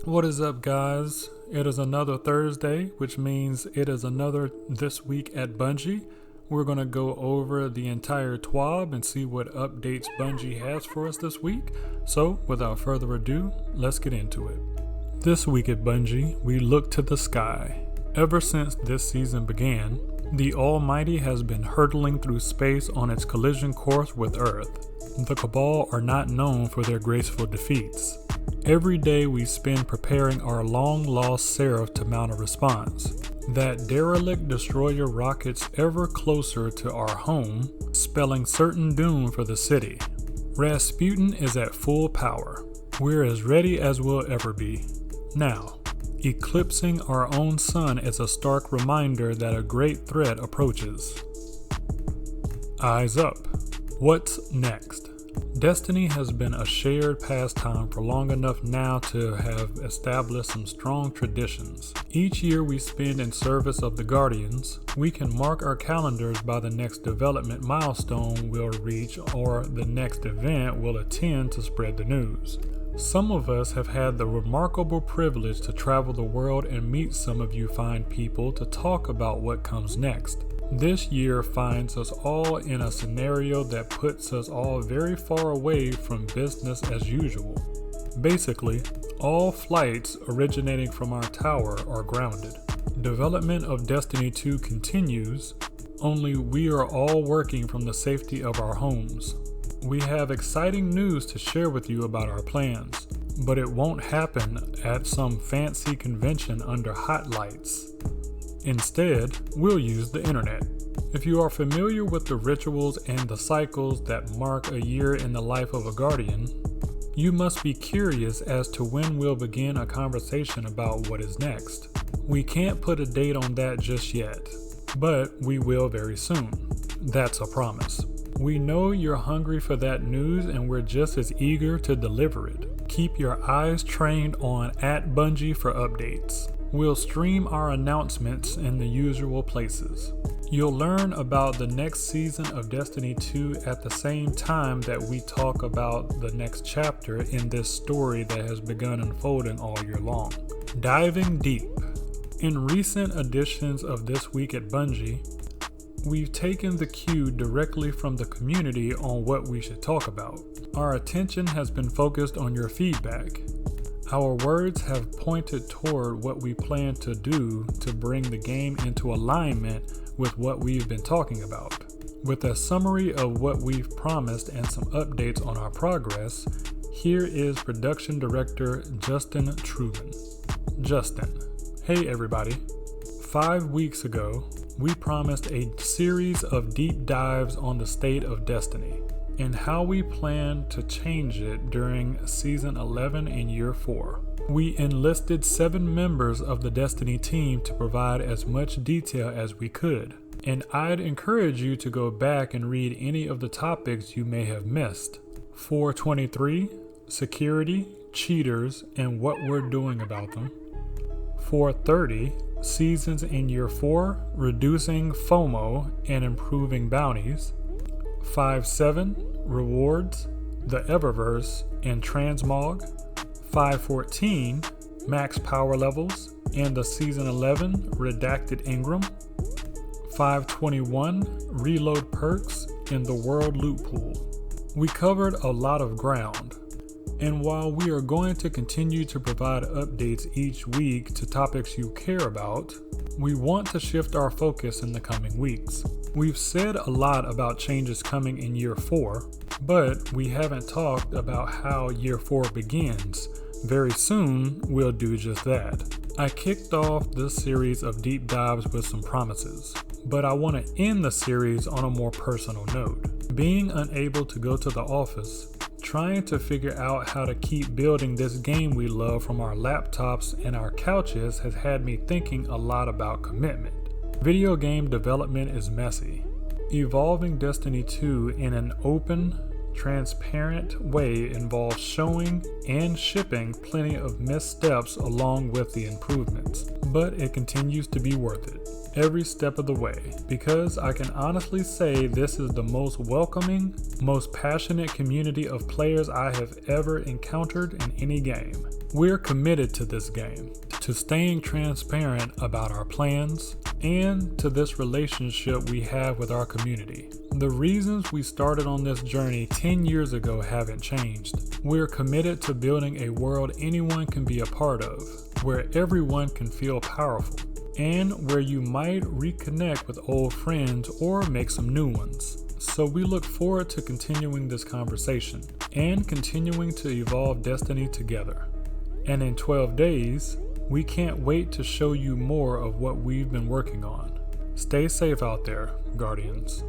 What is up, guys? It is another Thursday, which means it is another This Week at Bungie. We're going to go over the entire TWAB and see what updates Bungie has for us this week. So, without further ado, let's get into it. This week at Bungie, we look to the sky. Ever since this season began, the Almighty has been hurtling through space on its collision course with Earth. The Cabal are not known for their graceful defeats. Every day we spend preparing our long-lost Seraph to mount a response. That derelict destroyer rockets ever closer to our home, spelling certain doom for the city. Rasputin is at full power. We're as ready as we'll ever be. Now, eclipsing our own sun is a stark reminder that a great threat approaches. Eyes up. What's next? Destiny has been a shared pastime for long enough now to have established some strong traditions. Each year we spend in service of the Guardians, we can mark our calendars by the next development milestone we'll reach or the next event we'll attend to spread the news. Some of us have had the remarkable privilege to travel the world and meet some of you fine people to talk about what comes next. This year finds us all in a scenario that puts us all very far away from business as usual. Basically, all flights originating from our tower are grounded. Development of Destiny 2 continues, only we are all working from the safety of our homes. We have exciting news to share with you about our plans, but it won't happen at some fancy convention under hot lights. Instead, we'll use the internet. If you are familiar with the rituals and the cycles that mark a year in the life of a Guardian, you must be curious as to when we'll begin a conversation about what is next. We can't put a date on that just yet, but we will very soon. That's a promise. We know you're hungry for that news and we're just as eager to deliver it. Keep your eyes trained on @Bungie for updates. We'll stream our announcements in the usual places. You'll learn about the next season of Destiny 2 at the same time that we talk about the next chapter in this story that has begun unfolding all year long. Diving deep. In recent editions of This Week at Bungie, we've taken the cue directly from the community on what we should talk about. Our attention has been focused on your feedback. Our words have pointed toward what we plan to do to bring the game into alignment with what we've been talking about. With a summary of what we've promised and some updates on our progress, here is Production Director Justin Truman. Justin, hey everybody. 5 weeks ago, we promised a series of deep dives on the state of Destiny and how we plan to change it during Season 11 in Year 4. We enlisted 7 members of the Destiny team to provide as much detail as we could, and I'd encourage you to go back and read any of the topics you may have missed. 423, security, cheaters, and what we're doing about them. 430, seasons in Year 4, reducing FOMO and improving bounties. 5.7, rewards, the Eververse, and Transmog. 5.14, max power levels, and the Season 11 redacted Ingram. 5.21, reload perks, and the world loot pool. We covered a lot of ground, and while we are going to continue to provide updates each week to topics you care about, we want to shift our focus in the coming weeks. We've said a lot about changes coming in Year 4, but we haven't talked about how Year 4 begins. Very soon, we'll do just that. I kicked off this series of deep dives with some promises, but I want to end the series on a more personal note. Being unable to go to the office, trying to figure out how to keep building this game we love from our laptops and our couches has had me thinking a lot about commitment. Video game development is messy. Evolving Destiny 2 in an open, transparent way involves showing and shipping plenty of missteps along with the improvements, but it continues to be worth it every step of the way, because I can honestly say this is the most welcoming, most passionate community of players I have ever encountered in any game. We're committed to this game, to staying transparent about our plans, and to this relationship we have with our community. The reasons we started on this journey 10 years ago haven't changed. We're committed to building a world anyone can be a part of, where everyone can feel powerful, and where you might reconnect with old friends or make some new ones. So we look forward to continuing this conversation and continuing to evolve Destiny together. And in 12 days, we can't wait to show you more of what we've been working on. Stay safe out there, Guardians.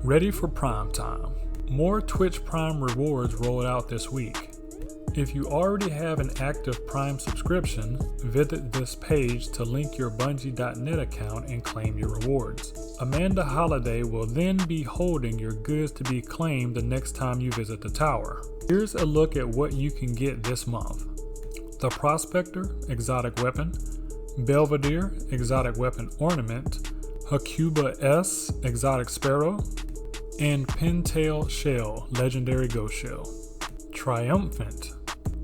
Ready for Prime time. More Twitch Prime rewards rolled out this week. If you already have an active Prime subscription, visit this page to link your Bungie.net account and claim your rewards. Amanda Holiday will then be holding your goods to be claimed the next time you visit the tower. Here's a look at what you can get this month. The Prospector Exotic Weapon, Belvedere Exotic Weapon Ornament, Hakuba S Exotic Sparrow, and Pintail Shell Legendary Ghost Shell. Triumphant.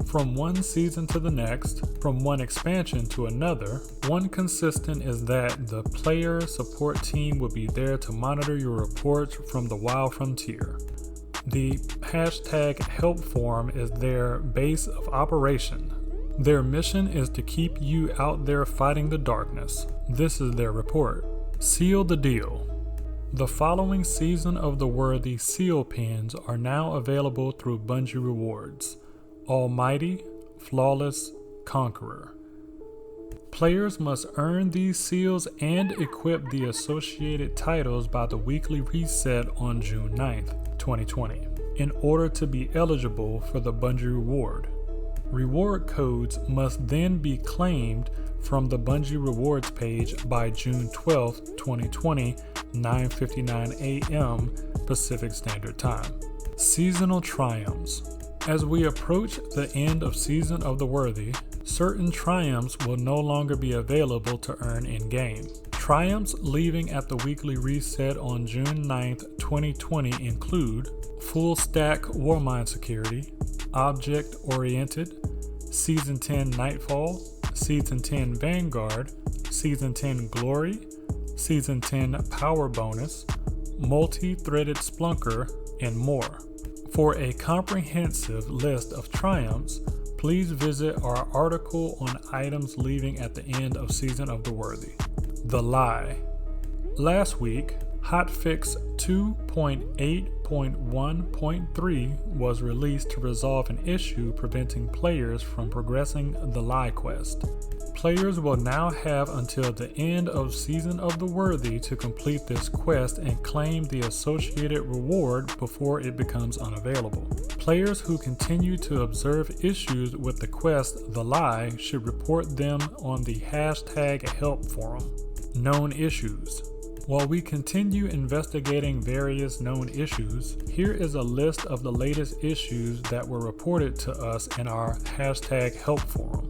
From one season to the next, from one expansion to another, one consistent is that the player support team will be there to monitor your reports from the wild frontier. The #help forum is their base of operation. Their mission is to keep you out there fighting the darkness. This is their report. Seal the deal. The following Season of the Worthy seal pins are now available through Bungie Rewards. Almighty, Flawless, Conqueror. Players must earn these seals and equip the associated titles by the weekly reset on June 9th, 2020, in order to be eligible for the Bungie Reward. Reward codes must then be claimed from the Bungie Rewards page by June 12th, 2020, 9:59 a.m. Pacific Standard Time. Seasonal Triumphs. As we approach the end of Season of the Worthy, certain triumphs will no longer be available to earn in-game. Triumphs leaving at the weekly reset on June 9th, 2020 include Full Stack Warmind Security, Object Oriented, Season 10 Nightfall, Season 10 Vanguard, Season 10 Glory, Season 10 Power Bonus, Multi-Threaded Splunker, and more. For a comprehensive list of triumphs, please visit our article on items leaving at the end of Season of the Worthy. The Lie. Last week, Hotfix 2.8.1.3 was released to resolve an issue preventing players from progressing the Lie quest. Players will now have until the end of Season of the Worthy to complete this quest and claim the associated reward before it becomes unavailable. Players who continue to observe issues with the quest The Lie should report them on the #help forum. Known issues. While we continue investigating various known issues, here is a list of the latest issues that were reported to us in our #help forum.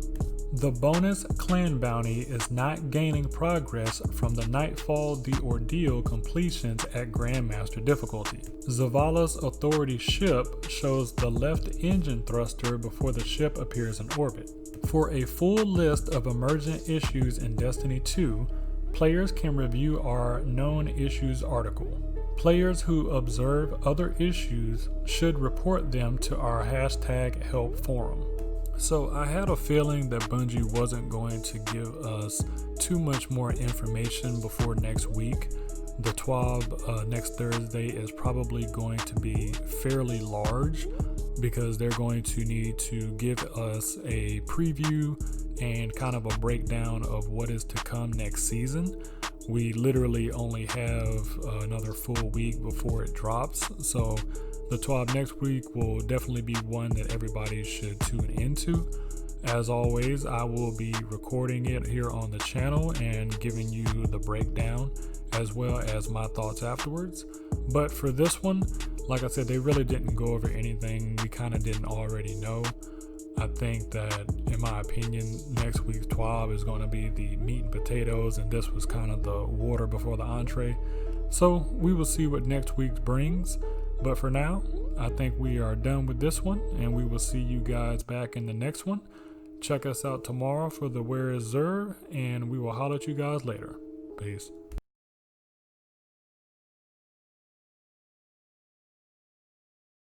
The bonus clan bounty is not gaining progress from the Nightfall the Ordeal completions at Grandmaster difficulty. Zavala's Authority ship shows the left engine thruster before the ship appears in orbit. For a full list of emergent issues in Destiny 2, players can review our Known Issues article. Players who observe other issues should report them to our #help forum. So I had a feeling that Bungie wasn't going to give us too much more information before next week. The TWAB next Thursday is probably going to be fairly large because they're going to need to give us a preview and kind of a breakdown of what is to come next season. We literally only have another full week before it drops, so the TWAB next week will definitely be one that everybody should tune into. As always, I will be recording it here on the channel and giving you the breakdown as well as my thoughts afterwards. But for this one, like I said, they really didn't go over anything we kind of didn't already know. I think that, in my opinion, next week's TWAB is going to be the meat and potatoes, and this was kind of the water before the entree. So we will see what next week brings. But for now, I think we are done with this one, and we will see you guys back in the next one. check us out tomorrow for the Where is Zer, and we will holler at you guys later. Peace.